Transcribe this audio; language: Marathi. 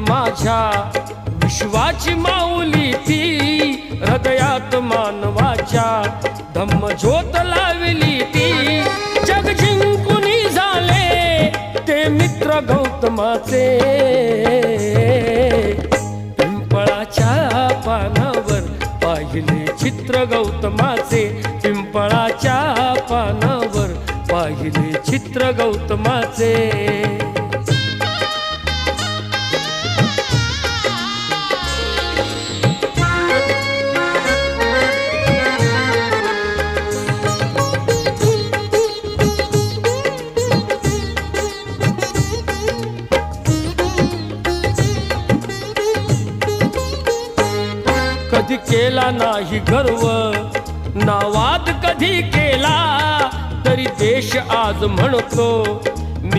माझ्या विश्वाची माऊली ती हृदयात मानवाच्या धम्मज्योत लावली ती जग जिंकुनी झाले ते मित्र गौतमाचे पिंपळाच्या पानावर पाहिले चित्र गौतमाचे पिंपळाच्या पानावर पाहिले चित्र गौतमाचे कधी केला नाही गर्व ना वाद कधी केला तरी देश आज म्हणतो